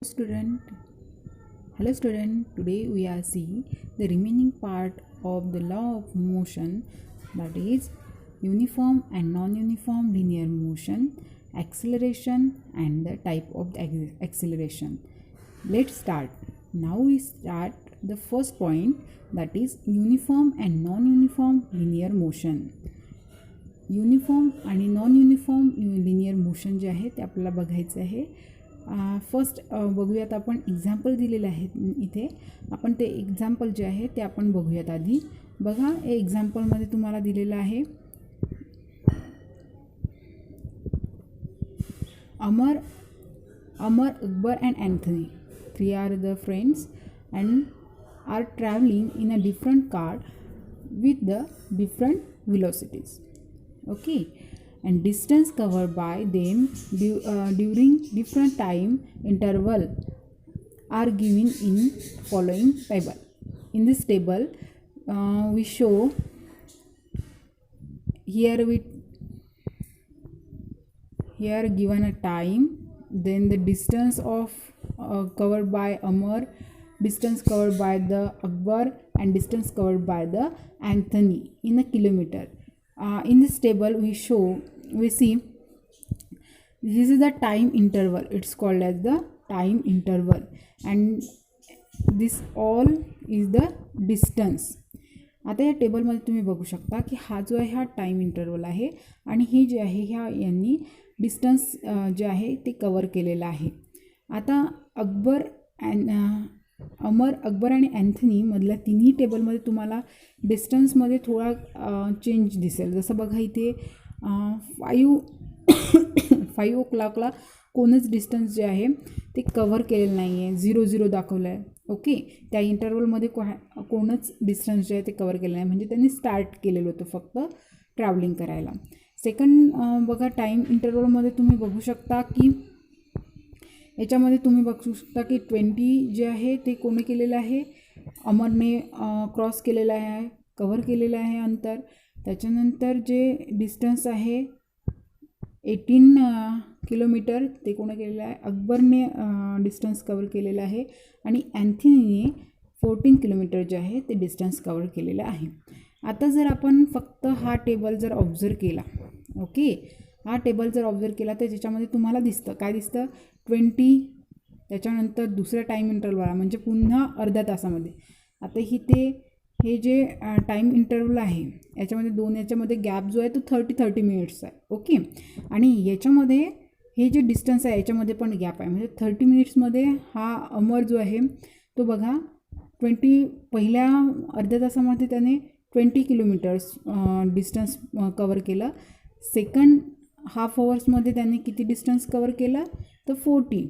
Student, hello student. Today we are seeing the remaining part of the law of motion, that is uniform and non-uniform linear motion, acceleration and the type of the acceleration. Let's start. Now we start the first point, that is uniform and non-uniform linear motion. Uniform आणि non uniform linear motion जे आहे ते आपल्याला बघायचं आहे. First बघूयात, आपण example दिलेले आहेत इथे. आपण ते एक्झाम्पल जे आहे ते आपण बघूयात. आधी बघा, हे एक्झाम्पलमध्ये तुम्हाला दिलेलं आहे Amar, Akbar and Anthony. 3 are the friends and are travelling in a different car with the different velocities. Okay, and distance covered by them during different time interval are given in following table. In this table we show here given a time, then the distance of covered by Amar, distance covered by the Akbar, and distance covered by the Anthony in a kilometer. In this table we see this is the time interval. It's called as the time interval, and this all is the distance. आता या टेबलमध्ये तुम्ही बघू शकता की हा जो आहे हा टाईम इंटरवल आहे, आणि ही जे आहे ह्या यांनी डिस्टन्स जे आहे ते कवर केलेलं आहे. आता अमर, अकबर आणि अँथनी मधल्या तिन्ही टेबलमध्ये तुम्हाला डिस्टन्समध्ये थोडा चेंज दिसेल. जसं बघा इथे 5 o'clockला कोणच डिस्टन्स जे आहे ते कवर केलेलं नाही आहे, 0 दाखवलं आहे. ओके, त्या इंटरवलमध्ये कोणच डिस्टन्स जे आहे ते कवर केलं नाही, म्हणजे त्यांनी स्टार्ट केलेलं होतं फक्त ट्रॅव्हलिंग करायला. सेकंड बघा, टाईम इंटरवलमध्ये तुम्ही बघू शकता की याच्यामध्ये तुम्ही बघू शकता की 20 जे आहे ते कोणी केलेलं आहे, अमरने क्रॉस केलेलं आहे, कवर केलेलं आहे अंतर. त्याच्यानंतर जे डिस्टन्स आहे 18 किलोमीटर ते कोणी केलेलं आहे, अकबरने डिस्टन्स कवर केलेलं आहे, आणि अँथनीने 14 किलोमीटर जे आहे ते डिस्टन्स कवर केलेलं आहे. आता जर आपण फक्त हा टेबल जर ऑब्झर्व केला, ओके, हा टेबल जर ऑब्झर्व केला तर त्याच्यामध्ये तुम्हाला दिसतं, काय दिसतं, 20, त्याच्यानंतर दुसऱ्या टाईम इंटरवल म्हणजे पुन्हा अर्ध्या तासामध्ये. आता हे जे टाईम इंटरवल आहे याच्यामध्ये याच्यामध्ये गॅप जो आहे तो 30 मिनिट्स आहे. ओके, आणि याच्यामध्ये हे जे डिस्टन्स आहे याच्यामध्ये पण गॅप आहे, म्हणजे 30 मिनिट्समध्ये हा अमर जो आहे तो बघा पहिल्या अर्ध्या तासामध्ये त्याने 20 किलोमीटर्स डिस्टन्स कवर केलं. सेकंड हाफ अवर्समध्ये त्याने किती डिस्टन्स कवर केलं तर 40,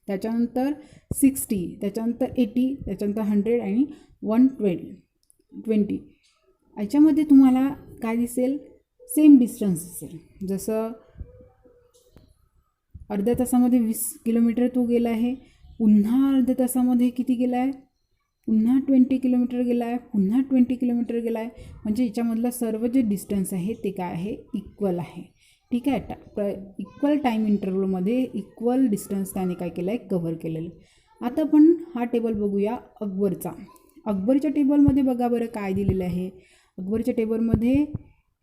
त्याच्यानंतर 60, त्याच्यानंतर 80, त्याच्यानंतर 100 आणि 120. याच्यामध्ये तुम्हाला काय दिसेल, सेम डिस्टन्स दिसेल. जसं अर्ध्या तासामध्ये 20 किलोमीटर तो गेला आहे, पुन्हा अर्ध्या तासामध्ये किती गेला आहे, पुन्हा 20 किलोमीटर गेला आहे, पुन्हा 20 किलोमीटर गेला आहे. म्हणजे याच्यामधलं सर्व जे डिस्टन्स आहे ते काय आहे, इक्वल आहे. ठीक आहे, इक्वल टाईम इंटरवलमध्ये इक्वल डिस्टन्स त्याने काय केलं आहे, कव्हर केलेलं. आता आपण हा टेबल बघूया अकबरचा. अकबरच्या टेबलमध्ये बघा बरं काय दिलेलं आहे. अकबरच्या टेबलमध्ये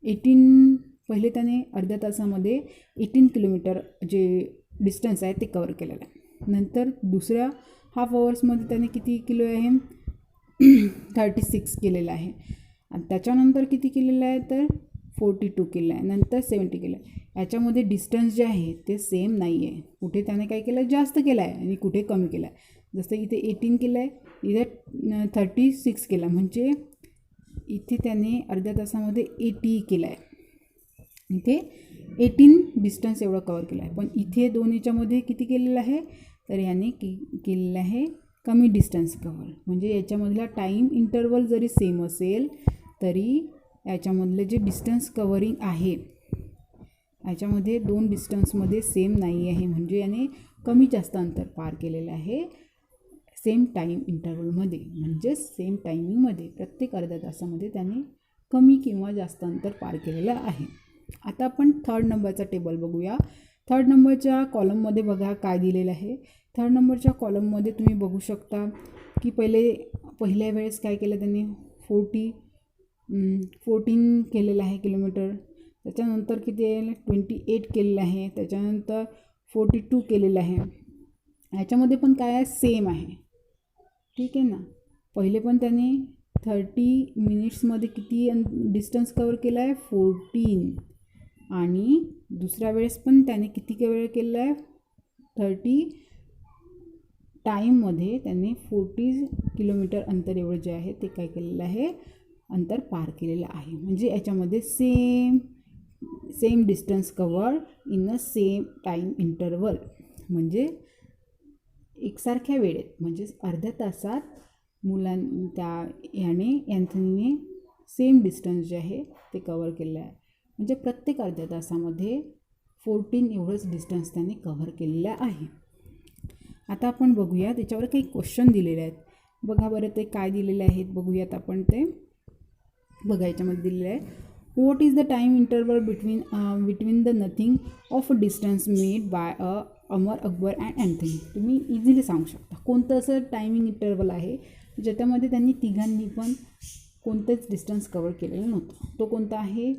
18 पहिले त्याने अर्ध्या तासामध्ये 18 किलोमीटर जे डिस्टन्स आहे ते कवर केलेलं आहे. नंतर दुसऱ्या हाफ अवर्समध्ये त्याने किती किलो आहे, 36 केलेलं आहे. आणि त्याच्यानंतर किती केलेलं आहे तर 42 केलं आहे, नंतर 70 केलं आहे. याच्यामध्ये डिस्टन्स जे आहे ते सेम नाही आहे, कुठे त्याने काय केलं, जास्त केलं आहे आणि कुठे कमी केलं आहे. जसं इथे 18 केलं आहे, इथे 36 केलं, म्हणजे इथे त्याने अर्ध्या तासामध्ये 80 केलं आहे, इथे 18 डिस्टन्स एवढं कवर केलं आहे. पण इथे याच्यामध्ये किती केलेलं आहे तर याने केलेलं आहे कमी डिस्टन्स कवर. म्हणजे याच्यामधला टाईम इंटरवल जरी सेम असेल तरी याच्यामधले जे डिस्टन्स कवरिंग आहे याच्यामध्ये 2 डिस्टन्समध्ये सेम नाही आहे, म्हणजे याने कमी जास्त अंतर पार केलेलं आहे सेम टाईम इंटरवलमध्ये. म्हणजे सेम टायमिंगमध्ये प्रत्येक अर्ध्या तासामध्ये त्याने कमी किंवा जास्त अंतर पार केलेलं आहे. आता आपण 3rd नंबरचा टेबल बघूया. 3rd नंबरच्या कॉलममध्ये बघा काय दिलेलं आहे. थर्ड नंबरच्या कॉलममध्ये तुम्ही बघू शकता की पहिल्या वेळेस काय केलं त्यांनी 14 केलेलं आहे किलोमीटर. त्याच्यानंतर किती आहे 28 केलेलं आहे. त्याच्यानंतर 42 केलेलं आहे. ह्याच्यामध्ये पण काय आहे सेम आहे. ठीक आहे ना. पहिले पण त्याने 30 मिनिट्समध्ये किती डिस्टन्स कवर केला आहे 14 आणि दुसऱ्या वेळेस पण त्याने किती वेळ केलेला आहे 30 टाईममध्ये त्याने 40 किलोमीटर अंतर एवढं जे आहे ते काय केलेलं आहे अंतर पार केलेलं आहे. म्हणजे याच्यामध्ये same distance cover in a same time interval, म्हणजे एकसारख्या वेळेत म्हणजे अर्ध्या तासात अँथनीने सेम डिस्टन्स जे आहे ते कवर केलं आहे. म्हणजे प्रत्येक अर्ध्या तासामध्ये 14 एवढंच डिस्टन्स त्याने कव्हर केलेलं आहे. आता आपण बघूया त्याच्यावर काही क्वेश्चन दिलेले आहेत. बघा बरं ते काय दिलेले आहेत बघूयात आपण. ते बघा याच्यामध्ये दिलेलं आहे what is the time interval between the nothing of a distance made by Amar, Akbar and Anthony. तुम्ही इझिली सांगू शकता कोणतं असं टायमिंग इंटरवल आहे ज्याच्यामध्ये त्यांनी तिघांनी पण कोणतेच डिस्टन्स कवर केलेलं नव्हतं. तो कोणता आहे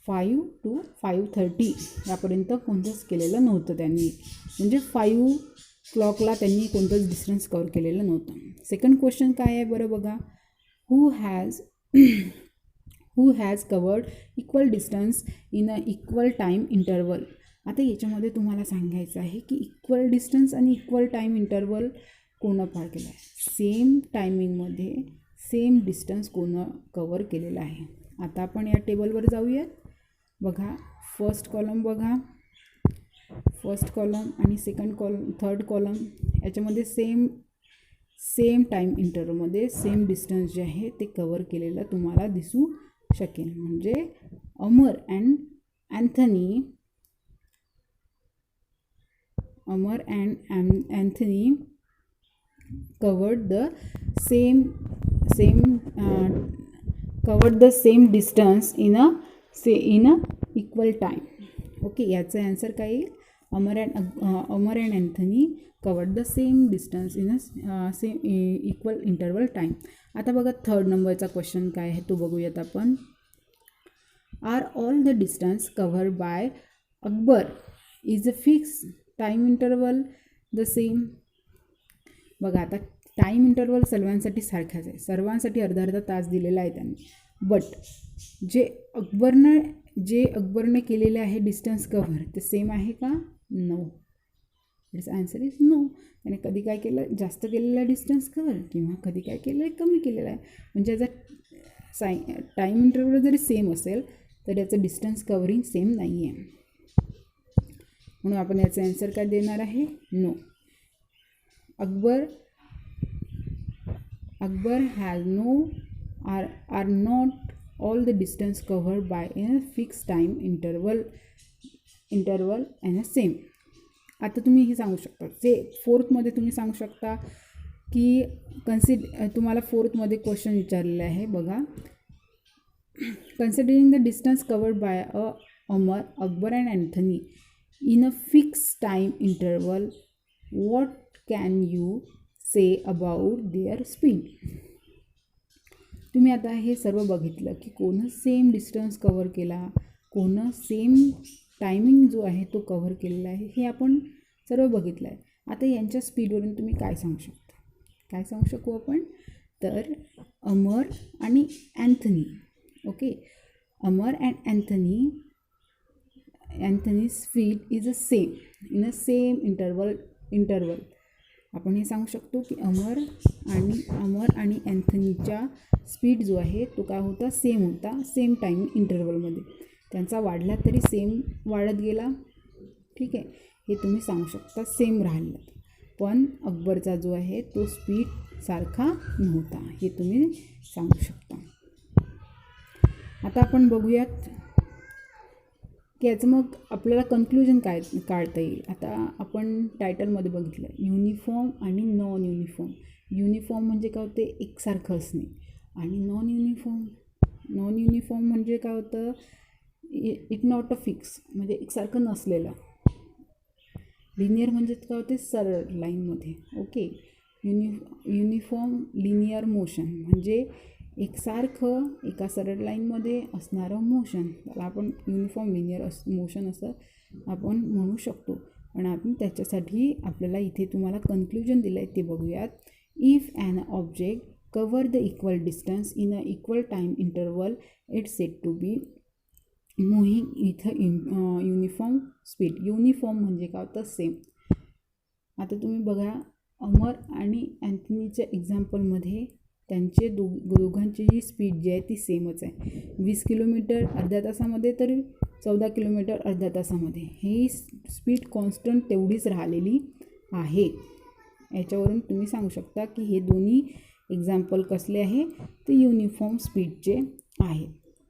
5 to 5:30 यापर्यंत कोणतंच केलेलं नव्हतं त्यांनी. म्हणजे 5 क्लॉकला त्यांनी कोणतंच डिस्टन्स कवर केलेलं नव्हतं. सेकंड क्वेश्चन काय आहे बरं बघा. Who has covered equal distance in a equal time interval. आता याच्यामध्ये तुम्हाला सांगायचं आहे की इक्वल डिस्टन्स आणि इक्वल टाईम इंटरवल कोणं पार केलं आहे. सेम टायमिंगमध्ये सेम डिस्टन्स कोणं कवर केलेलं आहे. आता आपण या टेबलवर जाऊयात. बघा फर्स्ट कॉलम बघा, फर्स्ट कॉलम आणि थर्ड कॉलम याच्यामध्ये सेम टाईम इंटरवलमध्ये सेम डिस्टन्स जे आहे ते कवर केलेलं तुम्हाला दिसू शकेल. म्हणजे अमर and Anthony covered the same distance in a equal time. Okay, याचं आन्सर काय येईल. Amar and Anthony covered the same distance in a same equal interval time. आता बघा थर्ड नंबरचा क्वेश्चन काय आहे तो बघूयात आपण. Are all the distance covered by Akbar is a fix time interval the same. बघा आता टाईम इंटरवल सर्वांसाठी सारखाच आहे. सर्वांसाठी अर्धा तास दिलेला आहे त्यांनी. बट जे अकबरने केलेले आहे डिस्टन्स कव्हर ते सेम आहे का. No. Its answer is no. त्याने कधी काय केलं जास्त केलेलं आहे डिस्टन्स कव्हर किंवा कधी काय केलं आहे कमी केलेलं आहे. म्हणजे याचा टाईम इंटरवल जरी सेम असेल तर याचं डिस्टन्स कव्हरिंग सेम नाही आहे. म्हणून आपण याचं आन्सर काय देणार आहे no. Akbar has are not all the distance covered by a fixed time interval and a same. आता तुम्ही हे सांगू शकता फोर्थमध्ये तुम्ही सांगू शकता की तुम्हाला फोर्थमध्ये क्वेश्चन विचारलेलं आहे बघा. Considering the distance covered by Amar, Akbar and Anthony in a fix time interval what can you say about their speed. तुम्ही आता हे सर्व बघितलं की कोणं सेम डिस्टन्स कवर केला, कोणं सेम टायमिंग जो आहे तो कव्हर केलेला आहे हे आपण सर्व बघितलं आहे. आता यांच्या स्पीडवरून तुम्ही काय सांगू शकता. काय सांगू शकू आपण तर अमर आणि Anthony. Okay, Amar and Anthony speed is a same in a same interval. आपण हे सांगू शकतो की अमर आणि अँथनीच्या स्पीड जो आहे तो काय होता सेम होता सेम टाईम इंटरवलमध्ये. त्यांचा वाढला तरी सेम वाढत गेला. ठीक आहे, हे तुम्ही सांगू शकता सेम राहिलं. पण अकबरचा जो आहे तो स्पीड सारखा नव्हता हे तुम्ही सांगू शकता. आता आपण बघूयात की याचं मग आपल्याला कन्क्लुजन काय काढता येईल. आता आपण टायटलमध्ये बघितलं युनिफॉर्म आणि नॉन युनिफॉर्म. युनिफॉर्म म्हणजे काय होते एकसारखं असणे आणि नॉन युनिफॉर्म म्हणजे काय होतं इट नॉट अ फिक्स म्हणजे एकसारखं नसलेलं. लिनियर म्हणजे काय होते, सरळ लाईनमध्ये. ओके, युनिफॉर्म लिनियर मोशन म्हणजे एकसारखं एका सरळ लाईनमध्ये असणारं मोशन, त्याला आपण युनिफॉर्म लिनियर मोशन असं आपण म्हणू शकतो. पण आपण त्याच्यासाठी आपल्याला इथे तुम्हाला कन्क्ल्युजन दिलं आहे ते बघूयात. If an object cover the equal distance in a equal time interval it's said to be moving इथं युनिफॉर्म स्पीड. युनिफॉर्म म्हणजे काय होतं, सेम. आता तुम्ही बघा, अमर आणि अँथनीच्या एक्झाम्पलमध्ये त्यांचे दोघांची जी स्पीड जी आहे ती सेमच आहे. 20 किलोमीटर अर्ध्या तासामध्ये तर 14 किलोमीटर अर्ध्या तासामध्ये. ही स्पीड कॉन्स्टंट तेवढीच राहिलेली आहे. याच्यावरून तुम्ही सांगू शकता की हे दोन्ही एक्झाम्पल कसले आहे, ते युनिफॉर्म स्पीडचे आहे.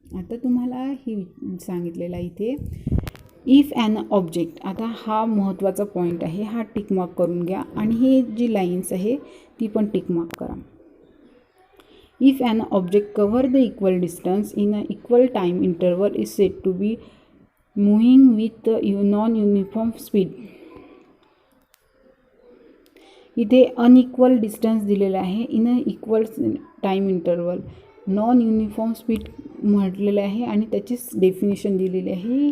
आता तुम्हाला हे सांगितलेलं आहे इथे, इफ ॲन ऑब्जेक्ट. आता हा महत्त्वाचा पॉईंट आहे, हा टिकमार्क करून घ्या आणि हे जी लाईन्स आहे ती पण टिकमार्क करा. If an object cover the equal distance in a equal time interval is said to be moving with non uniform speed. इथे अनइक्वल डिस्टन्स दिलेला आहे, in a equal time interval, non uniform speed म्हटलेलं आहे आणि त्याचीच definition दिलेली आहे.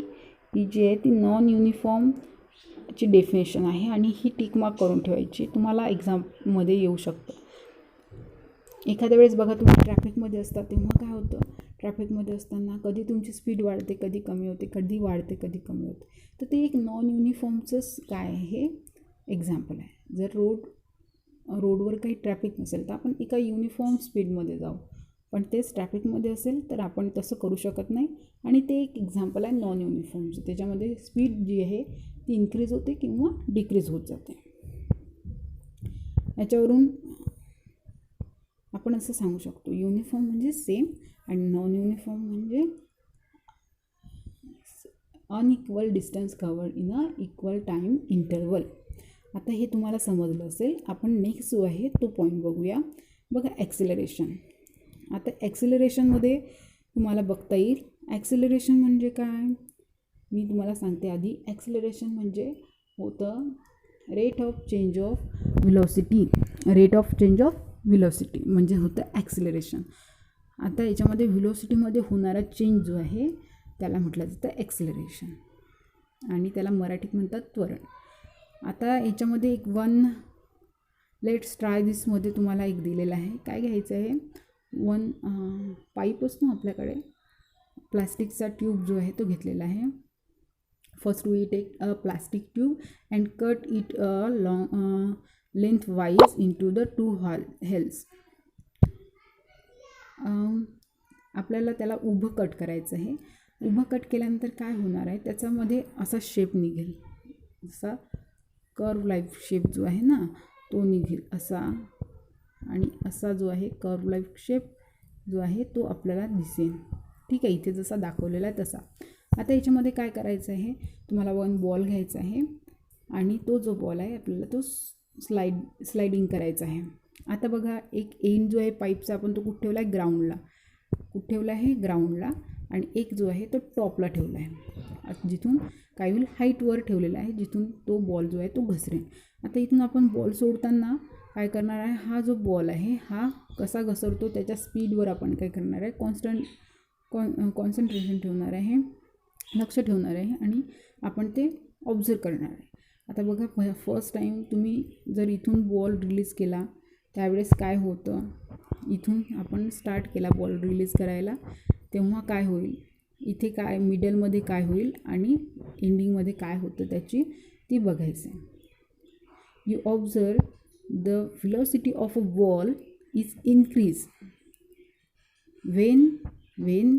ही जी आहे ती नॉन युनिफॉर्मची डेफिनेशन आहे आणि ही टिकमार्क करून ठेवायची, तुम्हाला एक्झाममध्ये येऊ शकतं. एखाद्या वेळेस बघा, तुम्ही ट्रॅफिकमध्ये असता तेव्हा काय होतं, ट्रॅफिकमध्ये असताना कधी तुमची स्पीड वाढते, कधी कमी होते, कधी वाढते, कधी कमी होते. तर ते एक नॉन युनिफॉर्मचंच काय आहे, एक्झाम्पल आहे. जर रोडवर काही ट्रॅफिक नसेल तर आपण एका युनिफॉर्म स्पीडमध्ये जाऊ, पण तेच ट्रॅफिकमध्ये असेल तर आपण तसं करू शकत नाही. आणि ते एक एक्झाम्पल आहे नॉन युनिफॉर्मचं. त्याच्यामध्ये स्पीड जी आहे ती इन्क्रीज होते किंवा डिक्रीज होत जाते. याच्यावरून आपण असं सांगू शकतो, युनिफॉर्म म्हणजे सेम आणि नॉन युनिफॉर्म म्हणजे unequal distance covered in a equal time interval. आता हे तुम्हाला समजलं असेल. आपण नेक्स्ट जो आहे तो पॉईंट बघूया. बघा, ॲक्सिलरेशन. आता ॲक्सिलरेशनमध्ये तुम्हाला बघता येईल, ॲक्सिलरेशन म्हणजे काय मी तुम्हाला सांगते आधी. ॲक्सिलरेशन म्हणजे होतं rate of change of velocity. Rate of change of velocity म्हणजे होतं ॲक्सिलरेशन. आता याच्यामध्ये व्हेलॉसिटीमध्ये होणारा चेंज जो आहे त्याला म्हटलं जातं ॲक्सिलरेशन आणि त्याला मराठीत म्हणतात त्वरण. आता याच्यामध्ये एक लेट्स ट्राय दिसमध्ये तुम्हाला एक दिलेलं आहे. काय घ्यायचं आहे, पाईप असतो आपल्याकडे, प्लास्टिकचा ट्यूब जो आहे तो घेतलेला आहे. First we take a plastic tube and cut it long lengthwise into the 2 holes. आपल्याला त्याला उभं कट करायचं आहे. उभं कट केल्यानंतर काय होणार आहे, त्याच्यामध्ये असा शेप निघेल, असा कर्व लाईफ शेप जो आहे ना तो निघेल असा, आणि असा जो आहे कर्व लाईफ शेप जो आहे तो आपल्याला दिसेल. ठीक आहे, इथे जसा दाखवलेला आहे तसा. आता याच्यामध्ये काय करायचं आहे, तुम्हाला बॉल घ्यायचा आहे आणि तो जो बॉल आहे आपल्याला तो स्लाइडिंग करायचा आहे. आता बघा, एक एंड जो आहे पाईपचा आपण तो कुठे ठेवला आहे, ग्राउंडला. कुठे ठेवला आहे, ग्राउंडला. आणि एक जो आहे तो टॉपला ठेवला आहे, जिथून काय होईल, हाईटवर ठेवलेला आहे, जिथून तो बॉल जो आहे तो घसरेल. आता इथून आपण बॉल सोडताना काय करणार आहे, हा जो बॉल आहे हा कसा घसरतो त्याच्या स्पीडवर आपण काय करणार आहे, कॉन्सन्ट्रेशन ठेवणार आहे, लक्ष ठेवणार आहे आणि आपण ते ऑब्झर्व करणार आहे. आता बघा, फर्स्ट टाईम तुम्ही जर इथून बॉल रिलीज केला त्यावेळेस काय होतं, इथून आपण स्टार्ट केला बॉल रिलीज करायला, तेव्हा काय होईल, इथे काय मिडलमध्ये काय होईल आणि एंडिंगमध्ये काय होतं त्याची ती बघायचं आहे. You observe the velocity of a ball is increase Wien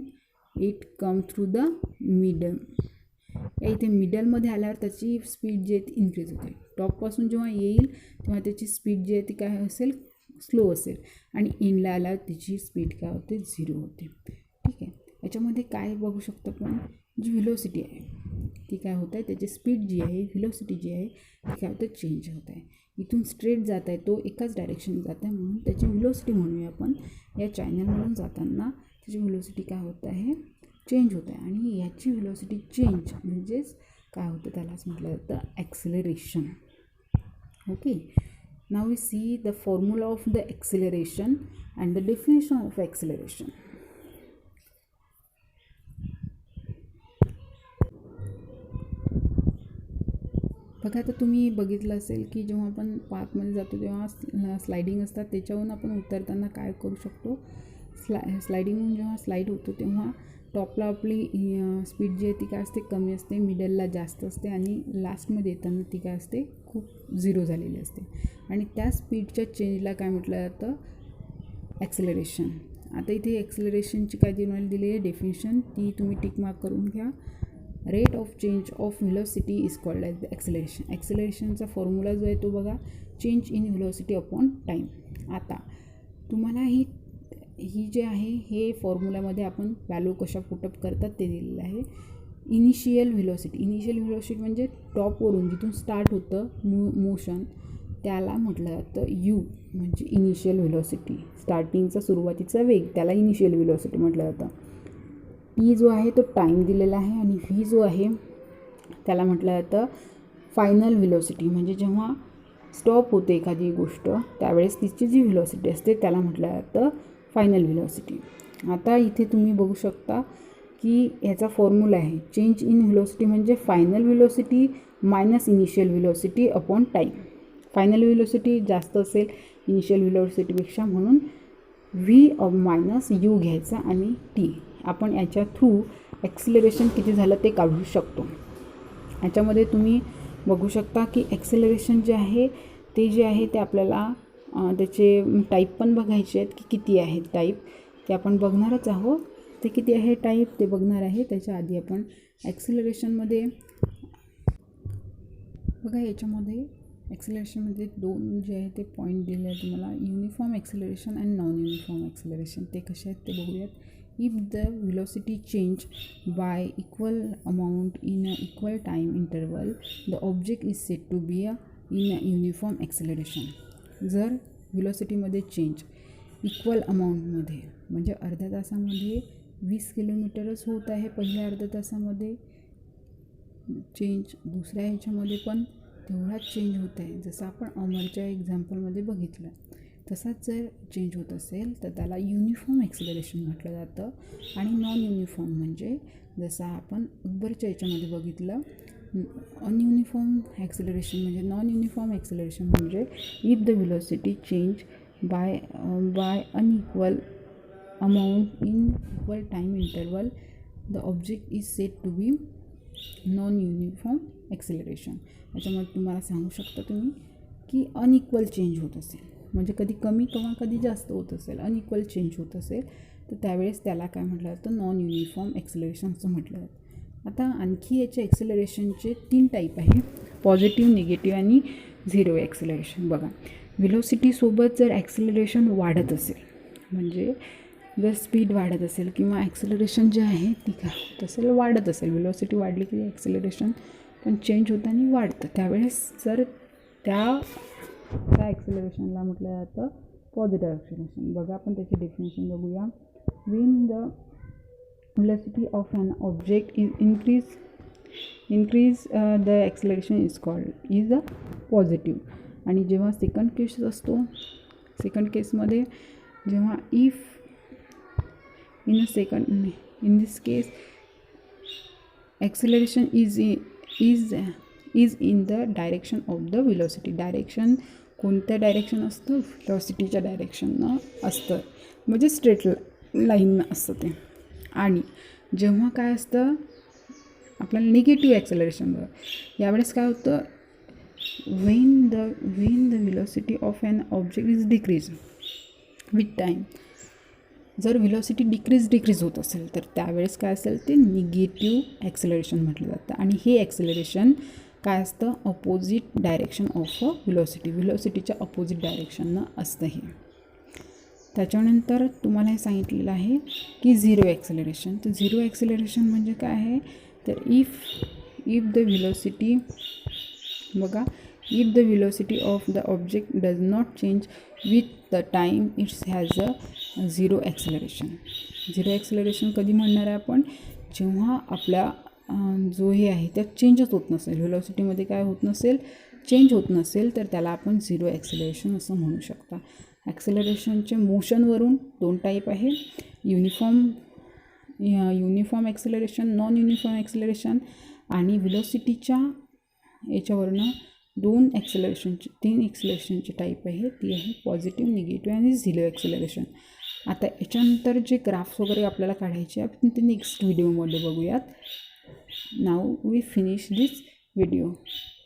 it come through the middle. इथे मिडलमध्ये आल्यावर त्याची स्पीड जी आहे ती इन्क्रीज होते. टॉपपासून जेव्हा येईल तेव्हा त्याची स्पीड जी आहे ती काय असेल, स्लो असेल, आणि एंडला आल्यावर त्याची स्पीड काय होते, 0 होते. ठीक आहे, याच्यामध्ये काय बघू शकतो आपण, जी व्हेलॉसिटी आहे ती काय होत आहे, त्याची स्पीड जी आहे, व्हेलॉसिटी जी आहे ती काय होतं, चेंज होत आहे. इथून स्ट्रेट जात आहे, तो एकाच डायरेक्शन जात आहे, म्हणून त्याची व्हेलॉसिटी म्हणूया आपण. या चॅनलमधून जाताना त्याची व्हेलॉसिटी काय होत आहे, चेंज होत आहे. आणि याची व्हेलॉसिटी चेंज म्हणजेच काय होतं त्यालाच म्हटलं जातं acceleration. Okay, now we see the formula of the acceleration and the definition of acceleration. बघा, आता तुम्ही बघितलं असेल की जेव्हा आपण पार्कमध्ये जातो तेव्हा स्लायडिंग असतात, त्याच्यावरून आपण उतरताना काय करू शकतो, स्लायडिंगहून जेव्हा स्लाईड होतो तेव्हा टॉपला आपली स्पीड जी आहे ती काय असते, कमी असते, मिडलला जास्त असते आणि लास्टमध्ये येताना ती काय असते, खूप झिरो झालेली असते. आणि त्या स्पीडच्या चेंजला काय म्हटलं जातं, ॲक्सिलरेशन. आता इथे ॲक्सिलरेशनची काय दिलेली आहे डेफिनेशन, ती तुम्ही टिक मार्क करून घ्या. Rate of change of velocity is called as the acceleration. ॲक्सिलरेशनचा फॉर्म्युला जो आहे तो बघा, change in velocity upon time. आता तुम्हाला ही जे आहे हे फॉर्म्युल्यामध्ये आपण व्हॅल्यू कशा पुटअप करतात ते दिलेलं आहे. इनिशियल व्हेलॉसिटी म्हणजे टॉपवरून जिथून स्टार्ट होतं मोशन त्याला म्हटलं जातं यू, म्हणजे इनिशियल व्हेलॉसिटी. स्टार्टिंगचा सुरुवातीचा वेग त्याला इनिशियल व्हेलॉसिटी म्हटलं जातं. ई जो आहे तो टाईम दिलेला आहे आणि व्ही जो आहे त्याला म्हटलं जातं फायनल व्हेलॉसिटी, म्हणजे जेव्हा स्टॉप होते एखादी गोष्ट त्यावेळेस तिची जी व्हेलॉसिटी असते त्याला म्हटलं जातं फायनल व्हेलॉसिटी. आता इथे तुम्ही बघू शकता की याचा फॉर्म्युला आहे, चेंज इन व्हेलॉसिटी म्हणजे final velocity minus initial velocity upon time. Final velocity जास्त असेल इनिशियल व्हेलॉसिटीपेक्षा, म्हणून व्ही मायनस यू घ्यायचा आणि टी. आपण याच्या थ्रू ॲक्सिलरेशन किती झालं ते काढू शकतो. याच्यामध्ये तुम्ही बघू शकता की ॲक्सिलरेशन जे आहे ते आपल्याला त्याचे टाईप पण बघायचे आहेत की किती आहेत टाईप, ते आपण बघणारच आहोत. ते किती आहे टाईप ते बघणार आहे. त्याच्या आधी आपण ॲक्सिलरेशनमध्ये बघा, याच्यामध्ये ॲक्सिलरेशनमध्ये दोन जे आहे ते पॉईंट दिले आहे तुम्हाला, uniform acceleration and non uniform acceleration. ते कसे आहेत ते बघूयात. If the velocity change by equal amount in a equal time interval the object is said to be in a uniform acceleration. जर व्हेलॉसिटीमध्ये चेंज इक्वल अमाऊंटमध्ये म्हणजे अर्ध्या तासामध्ये 20 किलोमीटरच होत आहे, पहिल्या अर्ध्या तासामध्ये चेंज, दुसऱ्या ह्याच्यामध्ये पण तेवढाच चेंज होत आहे, जसं आपण अमरच्या एक्झाम्पलमध्ये बघितलं. तसाच जर चेंज होत असेल तर त्याला युनिफॉर्म ॲक्सिलरेशन म्हटलं जातं. आणि नॉन युनिफॉर्म म्हणजे जसं आपण अकबरच्या याच्यामध्ये बघितलं, अनयुनिफॉर्म ॲक्सिलरेशन म्हणजे नॉन युनिफॉर्म ॲक्सिलरेशन म्हणजे if the velocity change by unequal amount in equal time interval the object is said to be non uniform acceleration. याच्यामध्ये तुम्हाला सांगू शकता तुम्ही की अनइक्वल चेंज होत असेल, म्हणजे कधी कमी किंवा कधी जास्त होत असेल, अनइक्वल चेंज होत असेल तर त्यावेळेस त्याला काय म्हटलं जातं, नॉन युनिफॉर्म ॲक्सिलरेशन असं म्हटलं जातं. आता आणखी याचे ॲक्सिलरेशनचे 3 टाईप आहे, पॉझिटिव्ह, निगेटिव्ह आणि झिरो ॲक्सिलरेशन. बघा, व्हेलॉसिटीसोबत जर ॲक्सिलरेशन वाढत असेल, म्हणजे जर स्पीड वाढत असेल किंवा ॲक्सिलरेशन जे आहे ती काय होत असेल, वाढत असेल, व्हेलॉसिटी वाढली की ॲक्सिलरेशन पण चेंज होतं आणि वाढतं, त्यावेळेस जर त्या ॲक्सिलरेशनला म्हटलं जातं पॉझिटिव्ह ॲक्सिलरेशन. बघा, आपण त्याची डेफिनेशन बघूया. Wien the velocity of an object is increase the acceleration is a positive. आणि जेव्हा सेकंड केस असतो, सेकंड केसमध्ये जेव्हा if in this case acceleration is in the direction of the velocity. Direction कोणत्या डायरेक्शन असतं, व्हेलॉसिटीच्या डायरेक्शननं असतं, म्हणजे स्ट्रेट लाईननं असतं ते. आणि जेव्हा काय असतं आपल्याला निगेटिव्ह ॲक्सेलरेशन, यावेळेस काय होतं, when the velocity of an object is decrease with time. जर व्हेलॉसिटी डिक्रीज होत असेल तर त्यावेळेस काय असेल ते निगेटिव्ह ॲक्सेलरेशन म्हटलं जातं. आणि हे ॲक्सेलरेशन काय असतं, अपोजिट डायरेक्शन ऑफ व्हेलॉसिटीच्या अपोजिट डायरेक्शननं असतं हे. त्याच्यानंतर तुम्हाला हे सांगितलेलं आहे की झिरो ॲक्सेलरेशन. तर झिरो ॲक्सेलरेशन म्हणजे काय आहे, तर इफ द व्हेलॉसिटी, बघा, if the velocity of the object does not change with the time it's has a zero acceleration. Zero acceleration कधी म्हणणार आहे आपण, जेव्हा आपल्या जो हे आहे त्यात चेंजच होत नसेल, व्हेलॉसिटीमध्ये काय होत नसेल, चेंज होत नसेल, तर त्याला आपण झिरो ॲक्सेलरेशन असं म्हणू शकता. ॲक्सेलरेशनचे मोशनवरून 2 टाईप आहे, uniform acceleration, non uniform acceleration, आणि व्हेलॉसिटीच्या याच्यावरनं 3 ॲक्सेलरेशनची टाईप आहे, ती आहे पॉझिटिव्ह, निगेटिव्ह आणि झिरो ॲक्सेलरेशन. आता याच्यानंतर जे ग्राफ्स वगैरे आपल्याला काढायचे आपण ते नेक्स्ट व्हिडिओमध्ये बघूयात. Now we finish this video.